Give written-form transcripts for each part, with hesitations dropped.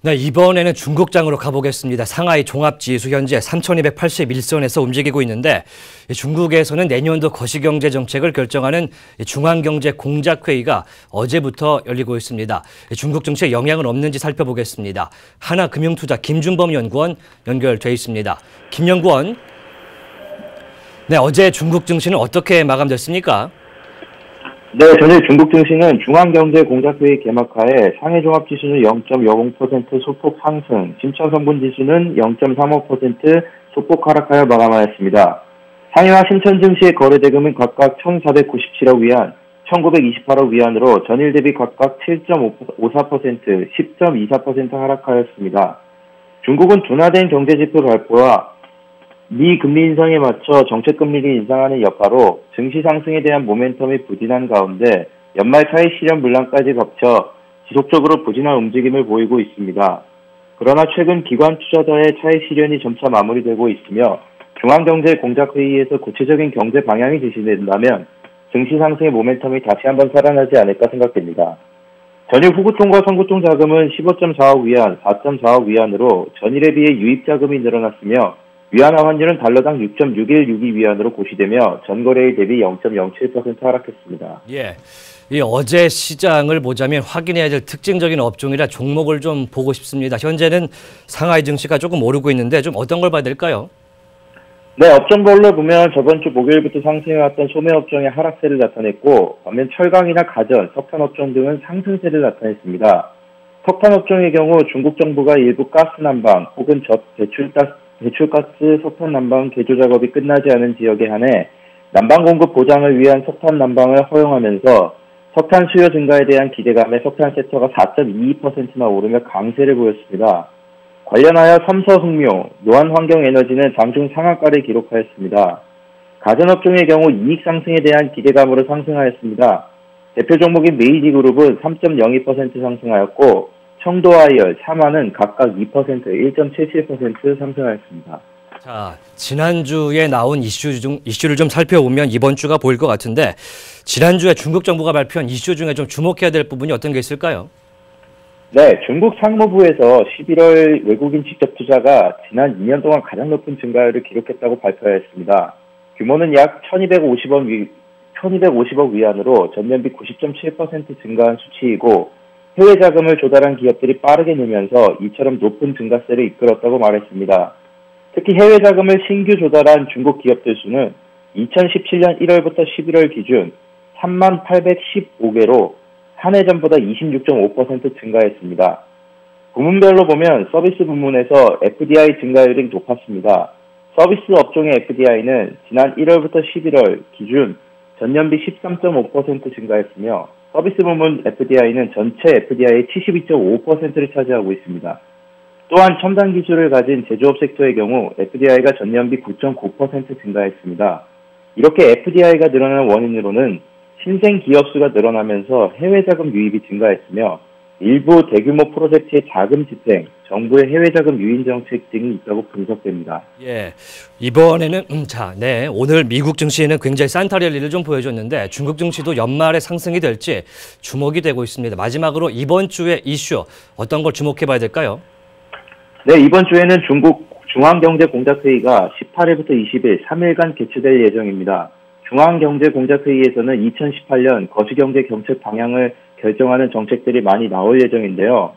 네, 이번에는 중국장으로 가보겠습니다. 상하이 종합지수 현재 3,281선에서 움직이고 있는데 중국에서는 내년도 거시경제 정책을 결정하는 중앙경제공작회의가 어제부터 열리고 있습니다. 중국 정치에 영향은 없는지 살펴보겠습니다. 하나금융투자 김준범 연구원 연결돼 있습니다. 김 연구원, 네, 어제 중국 증시는 어떻게 마감됐습니까? 네, 전일 중국 증시는 중앙경제공작회의 개막하에 상해 종합지수는 0.00% 소폭 상승, 심천성분지수는 0.35% 소폭 하락하여 마감하였습니다. 상해와 심천 증시의 거래대금은 각각 1,497억 위안, 1,928억 위안으로 전일 대비 각각 7.54%, 10.24% 하락하였습니다. 중국은 둔화된 경제지표 발표와 미 금리 인상에 맞춰 정책금리를 인상하는 여파로 증시 상승에 대한 모멘텀이 부진한 가운데 연말 차익 실현 물량까지 겹쳐 지속적으로 부진한 움직임을 보이고 있습니다. 그러나 최근 기관 투자자의 차익 실현이 점차 마무리되고 있으며 중앙경제공작회의에서 구체적인 경제 방향이 제시된다면 증시 상승의 모멘텀이 다시 한번 살아나지 않을까 생각됩니다. 전일 후구통과 선구통 자금은 15.4억 위안, 4.4억 위안으로 전일에 비해 유입 자금이 늘어났으며 위안화 환율은 달러당 6.6162 위안으로 고시되며 전거래일 대비 0.07% 하락했습니다. 예, 이 어제 시장을 보자면 확인해야 될 특징적인 업종이라 종목을 좀 보고 싶습니다. 현재는 상하이 증시가 조금 오르고 있는데 좀 어떤 걸 봐야 될까요? 네, 업종별로 보면 저번 주 목요일부터 상승해왔던 소매업종이 하락세를 나타냈고 반면 철강이나 가전, 석탄업종 등은 상승세를 나타냈습니다. 석탄업종의 경우 중국 정부가 일부 가스 난방 혹은 배출가스 석탄 난방 개조 작업이 끝나지 않은 지역에 한해 난방 공급 보장을 위한 석탄 난방을 허용하면서 석탄 수요 증가에 대한 기대감에 석탄 섹터가 4.22%나 오르며 강세를 보였습니다. 관련하여 삼서흥료, 노안환경에너지는 장중 상한가를 기록하였습니다. 가전업종의 경우 이익 상승에 대한 기대감으로 상승하였습니다. 대표 종목인 메이지그룹은 3.02% 상승하였고 청도아이얼, 사마는 각각 2%, 1.77% 상승하였습니다. 자, 지난주에 나온 이슈를 좀 살펴보면 이번 주가 보일 것 같은데 지난주에 중국 정부가 발표한 이슈 중에 좀 주목해야 될 부분이 어떤 게 있을까요? 네, 중국 상무부에서 11월 외국인 직접 투자가 지난 2년 동안 가장 높은 증가율을 기록했다고 발표하였습니다. 규모는 약 1,250억 위안으로 전년비 90.7% 증가한 수치이고 해외 자금을 조달한 기업들이 빠르게 늘면서 이처럼 높은 증가세를 이끌었다고 말했습니다. 특히 해외 자금을 신규 조달한 중국 기업들 수는 2017년 1월부터 11월 기준 3815개로 한 해 전보다 26.5% 증가했습니다. 부문별로 보면 서비스 부문에서 FDI 증가율이 높았습니다. 서비스 업종의 FDI는 지난 1월부터 11월 기준 전년비 13.5% 증가했으며 서비스 부문 FDI는 전체 FDI의 72.5%를 차지하고 있습니다. 또한 첨단 기술을 가진 제조업 섹터의 경우 FDI가 전년비 9.9% 증가했습니다. 이렇게 FDI가 늘어나는 원인으로는 신생 기업 수가 늘어나면서 해외 자금 유입이 증가했으며 일부 대규모 프로젝트의 자금 집행, 정부의 해외 자금 유인 정책 등이 있다고 분석됩니다. 예, 이번에는 오늘 미국 증시에는 굉장히 산타 랠리를 좀 보여줬는데 중국 증시도 연말에 상승이 될지 주목이 되고 있습니다. 마지막으로 이번 주의 이슈 어떤 걸 주목해 봐야 될까요? 네, 이번 주에는 중국 중앙경제공작회의가 18일부터 20일 3일간 개최될 예정입니다. 중앙경제공작회의에서는 2018년 거시경제 정책 방향을 결정하는 정책들이 많이 나올 예정인데요.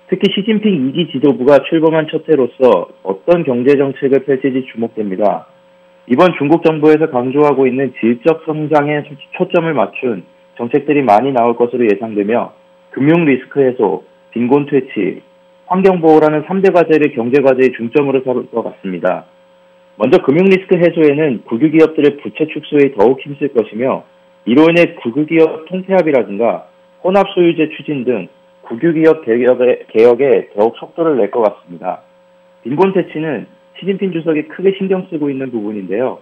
특히 시진핑 2기 지도부가 출범한 첫 해로서 어떤 경제정책을 펼칠지 주목됩니다. 이번 중국 정부에서 강조하고 있는 질적 성장에 초점을 맞춘 정책들이 많이 나올 것으로 예상되며 금융 리스크 해소, 빈곤 퇴치, 환경보호라는 3대 과제를 경제과제의 중점으로 삼을 것 같습니다. 먼저 금융 리스크 해소에는 국유기업들의 부채 축소에 더욱 힘쓸 것이며 이로 인해 국유기업 통폐합이라든가 혼합소유제 추진 등 국유기업 개혁에 더욱 속도를 낼 것 같습니다. 빈곤 퇴치는 시진핑 주석이 크게 신경 쓰고 있는 부분인데요.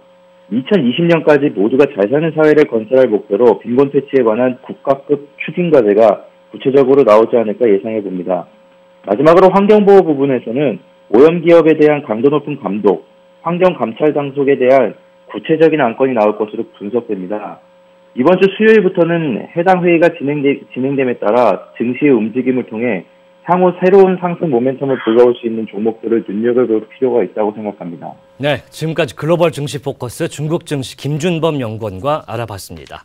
2020년까지 모두가 잘 사는 사회를 건설할 목표로 빈곤 퇴치에 관한 국가급 추진 과제가 구체적으로 나오지 않을까 예상해 봅니다. 마지막으로 환경보호 부분에서는 오염기업에 대한 강도 높은 감독, 환경감찰 당국에 대한 구체적인 안건이 나올 것으로 분석됩니다. 이번 주 수요일부터는 해당 회의가 진행됨에 따라 증시의 움직임을 통해 향후 새로운 상승 모멘텀을 불러올 수 있는 종목들을 눈여겨볼 필요가 있다고 생각합니다. 네, 지금까지 글로벌 증시 포커스 중국 증시 김준범 연구원과 알아봤습니다.